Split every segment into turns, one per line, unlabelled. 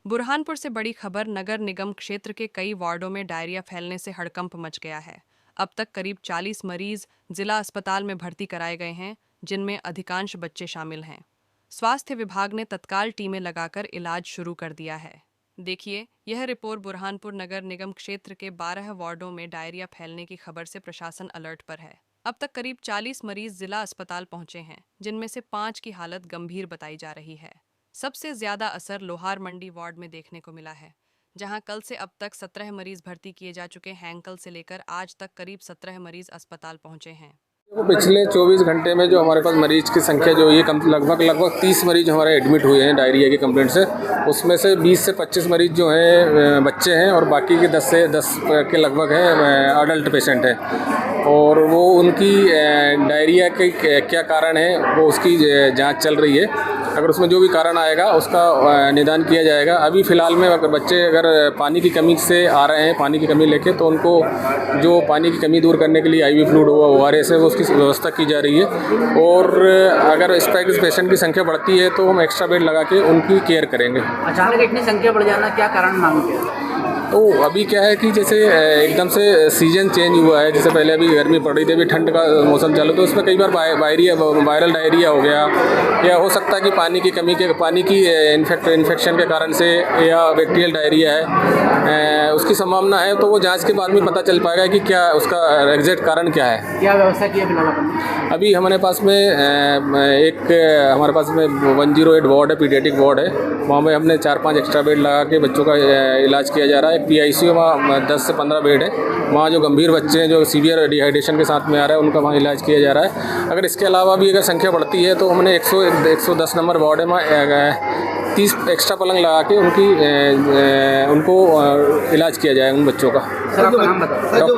बुरहानपुर से बड़ी खबर। नगर निगम क्षेत्र के कई वार्डों में डायरिया फैलने से हड़कंप मच गया है। अब तक करीब 40 मरीज जिला अस्पताल में भर्ती कराए गए हैं, जिनमें अधिकांश बच्चे शामिल हैं। स्वास्थ्य विभाग ने तत्काल टीमें लगाकर इलाज शुरू कर दिया है। देखिए यह रिपोर्ट। बुरहानपुर नगर निगम क्षेत्र के 12 वार्डों में डायरिया फैलने की खबर से प्रशासन अलर्ट पर है। अब तक करीब 40 मरीज जिला अस्पताल पहुंचे हैं, जिनमें से 5 की हालत गंभीर बताई जा रही है। सबसे ज्यादा असर लोहार मंडी वार्ड में देखने को मिला है, जहां कल से अब तक 17 मरीज भर्ती किए जा चुके हैं। कल से लेकर आज तक करीब 17 मरीज अस्पताल पहुंचे हैं।
पिछले 24 घंटे में जो हमारे पास मरीज की संख्या जो ये लगभग 30 मरीज हमारे एडमिट हुए हैं डायरिया की कंप्लेंट से। उसमें से 20 से 25 मरीज जो हैं बच्चे हैं और बाकी के 10 से 10 के लगभग हैं अडल्ट पेशेंट हैं। और वो उनकी डायरिया के क्या कारण है वो उसकी जांच चल रही है। अगर उसमें जो भी कारण आएगा उसका निदान किया जाएगा। अभी फ़िलहाल में अगर बच्चे पानी की कमी से आ रहे हैं, पानी की कमी लेके, तो उनको जो पानी की कमी दूर करने के लिए IV फ्लूइड हुआ ORS है वो उसकी व्यवस्था की जा रही है। और अगर इस टाइप के पेशेंट की संख्या बढ़ती है तो हम एक्स्ट्रा बेड लगा के उनकी केयर करेंगे।
अचानक इतनी संख्या बढ़ जाना क्या कारण मांगते हैं?
तो अभी क्या है कि जैसे एकदम से सीजन चेंज हुआ है। जैसे पहले अभी गर्मी पड़ रही थी, अभी ठंड का मौसम चालू, तो उसमें कई बार वायरल डायरिया हो गया, या हो सकता है कि पानी की इन्फेक्शन के कारण से, या बैक्टीरियल डायरिया है, उसकी संभावना है। तो वो जांच के बाद में पता चल पाएगा कि क्या उसका एग्जैक्ट कारण क्या है।
क्या व्यवस्था की है फिलहाल?
अभी हमारे पास में हमारे पास में 108 वार्ड है, पीडियाट्रिक वार्ड है। वहाँ में हमने 4-5 एक्स्ट्रा बेड लगा के बच्चों का इलाज किया जा रहा है। एक PICU वहाँ 10 से 15 बेड है। वहाँ जो गंभीर बच्चे हैं जो सीवियर डिहाइड्रेशन के साथ में आ रहा है, उनका वहाँ इलाज किया जा रहा है। अगर इसके अलावा भी अगर संख्या बढ़ती है तो हमने 110 नंबर वार्ड है, वहाँ 30 एक्स्ट्रा पलंग लगा के उनको इलाज किया जाएगा उन बच्चों का।
सर आपका नाम बताओ।
जो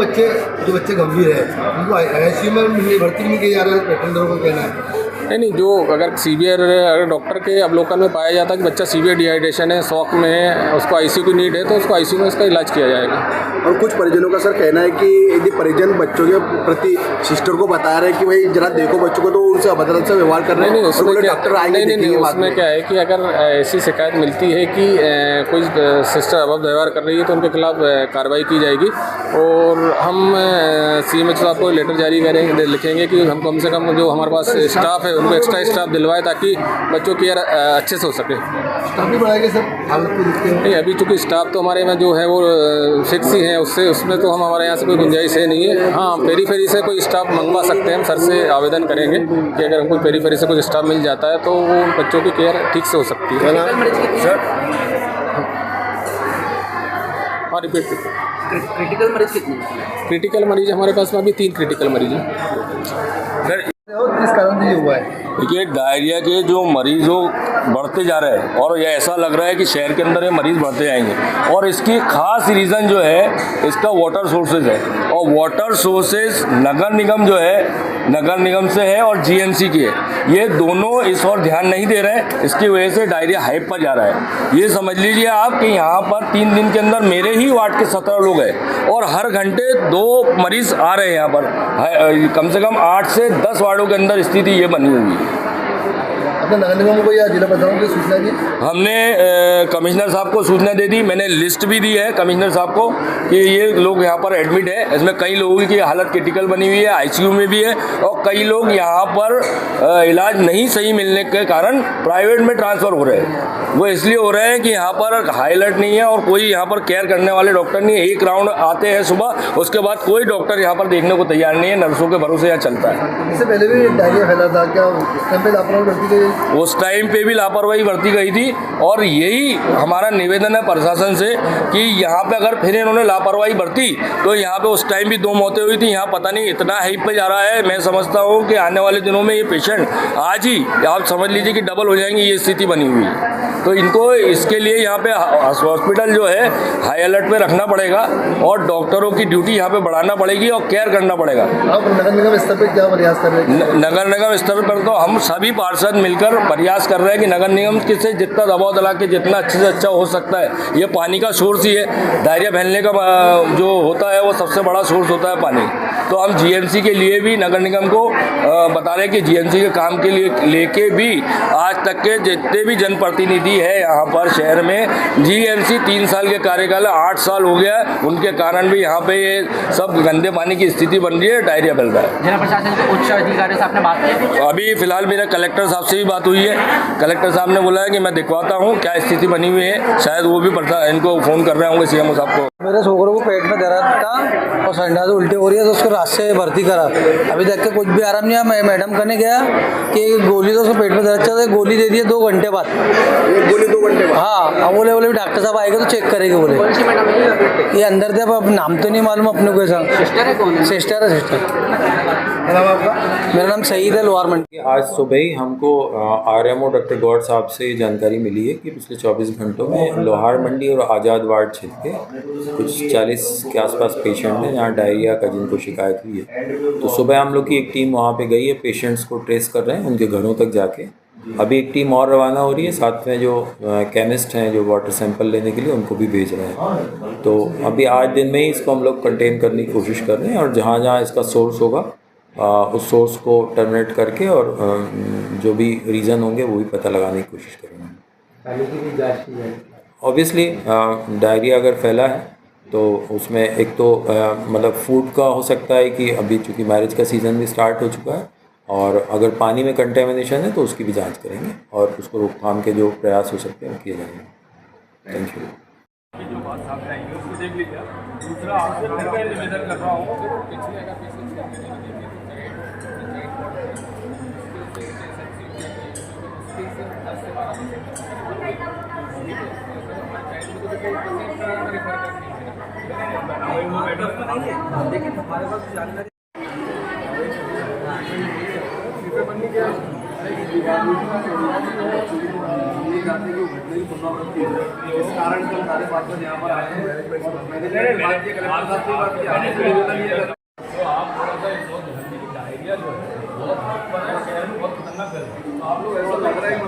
बच्चे गंभीर है उनको ICU में भर्ती नहीं किया जा रहा है, पेशेंटों को कहना है।
नहीं, जो अगर अगर डॉक्टर के अवलोकन में पाया जाता है कि बच्चा सीवियर डिहाइड्रेशन है, शॉक में है, उसको ICU की नीड है, तो उसको ICU में इसका इलाज किया जाएगा।
और कुछ परिजनों का सर कहना है कि यदि परिजन बच्चों के प्रति सिस्टर को बता रहे हैं कि भाई जरा देखो बच्चों को, तो उनसे अभद्र से व्यवहार कर रहे हैं। डॉक्टर आएंगे। नहीं,
उसमें क्या है कि अगर ऐसी शिकायत मिलती है कि कोई सिस्टर अभद्र व्यवहार कर रही है तो उनके खिलाफ कार्रवाई की जाएगी। और हम CMH साहब को लेटर जारी करेंगे, लिखेंगे कि हम कम से कम जो हमारे पास स्टाफ है उनको एक्स्ट्रा स्टाफ दिलवाए ताकि बच्चों की केयर अच्छे से हो सके।
स्टाफ भी बढ़ाएंगे सर, हालत को देखते हैं।
नहीं, अभी चूँकि स्टाफ तो हमारे में जो है वो फिक्स ही है, उसमें तो हमारे यहाँ से कोई गुंजाइश है नहीं है। हाँ, पेरीफेरी से कोई स्टाफ मंगवा सकते हैं। हम सर से आवेदन करेंगे कि अगर हमको पेरीफेरी से कोई स्टाफ मिल जाता है तो वो बच्चों की केयर ठीक से हो सकती है। सर हाँ, रिपीट।
क्रिटिकल मरीज कितने?
क्रिटिकल मरीज हमारे पास में अभी 3 क्रिटिकल मरीज हैं।
सर किस कारण से ये हुआ है?
देखिए, डायरिया के जो मरीज हो बढ़ते जा रहे हैं और ये ऐसा लग रहा है कि शहर के अंदर ये मरीज़ बढ़ते जाएंगे। और इसकी खास रीज़न जो है इसका वाटर सोर्सेज है। और वाटर सोर्सेज नगर निगम जो है, नगर निगम से है और GMC की है। ये दोनों इस और ध्यान नहीं दे रहे हैं। इसकी वजह से डायरिया हाइप पर जा रहा है। ये समझ लीजिए आप कि यहाँ पर 3 दिन के अंदर मेरे ही वार्ड के 17 लोग हैं और हर घंटे 2 मरीज़ आ रहे हैं यहाँ पर। कम से कम 8 से 10 वार्डों के अंदर स्थिति ये बनी हुई है।
नगर निगम को या जिला प्रशासन को सूचना दी?
हमने कमिश्नर साहब को सूचना दे दी। मैंने लिस्ट भी दी है कमिश्नर साहब को कि ये लोग यहाँ पर एडमिट है। इसमें कई लोगों की हालत क्रिटिकल बनी हुई है, ICU में भी है, और कई लोग यहाँ पर इलाज नहीं सही मिलने के कारण प्राइवेट में ट्रांसफ़र हो रहे हैं। वो इसलिए हो रहे हैं कि यहाँ पर हाई अलर्ट नहीं है और कोई यहाँ पर केयर करने वाले डॉक्टर नहीं है। एक राउंड आते हैं सुबह, उसके बाद कोई डॉक्टर यहाँ पर देखने को तैयार नहीं है। नर्सों के भरोसे यहाँ चलता है।
इससे पहले भी डायरिया फैला था क्या? उस टाइम पे लापरवाही बरती गई?
उस टाइम पे भी लापरवाही बरती गई थी। और यही हमारा निवेदन है प्रशासन से कि यहाँ पे अगर फिर इन्होंने लापरवाही बरती तो यहाँ पे उस टाइम भी 2 मौतें हुई थी। यहाँ पता नहीं इतना हाइप पे जा रहा है। मैं समझता हूँ कि आने वाले दिनों में ये पेशेंट आज ही आप समझ लीजिए कि डबल हो जाएंगी। ये स्थिति बनी हुई है। तो इनको इसके लिए यहाँ पे हॉस्पिटल जो है हाई अलर्ट पे रखना पड़ेगा और डॉक्टरों की ड्यूटी यहाँ पे बढ़ाना पड़ेगी और केयर करना पड़ेगा।
आप नगर निगम स्तर पर क्या प्रयास कर रहे हैं?
नगर निगम स्तर पर तो हम सभी पार्षद मिलकर प्रयास कर रहे हैं कि नगर निगम से जितना दबाव डाला के जितना अच्छे से अच्छा हो सकता है। ये पानी का सोर्स ही है। डायरिया फैलने का जो होता है वो सबसे बड़ा सोर्स होता है पानी। तो हम GMC के लिए भी नगर निगम को बता रहे कि जीएमसी के काम के लिए लेके भी आज तक के जितने भी जनप्रतिनिधि है यहाँ पर शहर में, जीएमसी 3 साल के कार्यकाल 8 साल हो गया, उनके कारण भी यहाँ पे ये सब गंदे पानी की स्थिति बन रही है, डायरिया फैल रहा है।
जिला प्रशासन के उच्च अधिकारियों से आपने बात की?
अभी फिलहाल मेरा कलेक्टर साहब से भी बात हुई है। कलेक्टर साहब ने बोला है कि मैं दिखवाता हूँ क्या स्थिति बनी हुई है, शायद वो भी इनको फ़ोन कर रहे होंगे सीएमओ साहब को।
मेरे छोकरों को पेट में दर्द था और संडा से उल्टी हो रही है, तो उसको रात से भर्ती करा। अभी तक के कुछ भी आराम नहीं है। मैं मैडम करने गया कि गोली, तो उसको पेट में दर्द चल, गोली दे दी है 2 घंटे बाद।
एक गोली 2 घंटे बाद?
हाँ, अब बोले डॉक्टर साहब आएंगे तो चेक करेंगे बोले।
कौन सी मैडम है?
ये अंदर थे, अब नाम तो नहीं मालूम अपने को। ऐसा
सिस्टर है? कौन है?
सिस्टर है, सिस्टर। मेरा नाम सईद है, लोहार मंडी।
आज सुबह ही हमको आरएमओ डॉक्टर गौड़ साहब से ये जानकारी मिली है कि पिछले 24 घंटों में लोहार मंडी और आज़ाद वार्ड क्षेत्र के कुछ 40 के आसपास पेशेंट हैं जहाँ डायरिया का जिनको शिकायत हुई है। तो सुबह हम लोग की एक टीम वहाँ पे गई है, पेशेंट्स को ट्रेस कर रहे हैं उनके घरों तक जाके। अभी एक टीम और रवाना हो रही है, साथ में जो केमिस्ट हैं जो वाटर सैंपल लेने के लिए, उनको भी भेज रहे हैं। तो अभी आज दिन में ही इसको हम लोग कंटेन करने की कोशिश कर रहे हैं और जहाँ जहाँ इसका सोर्स होगा उस सोर्स को टर्मिनेट करके और जो भी रीज़न होंगे वो भी पता लगाने की कोशिश करेंगे। ऑब्वियसली डायरिया अगर फैला है तो उसमें एक तो मतलब फूड का हो सकता है कि अभी चूँकि मैरिज का सीज़न भी स्टार्ट हो चुका है, और अगर पानी में कंटेमिनेशन है तो उसकी भी जांच करेंगे और उसको रोकथाम के जो प्रयास हो सकते हैं वो किए जाएंगे। Thank you. जो बात सामने आई उसको देख लीजिए। दूसरा आपसे मैं निवेदन कर रहा हूँ
इस कारण से सारे बात यहाँ पर आए हैं।
तो आप थोड़ा सा डायरिया जो है बहुत शहर में बहुत खतरनाक है। आप लोग ऐसा लग रहा है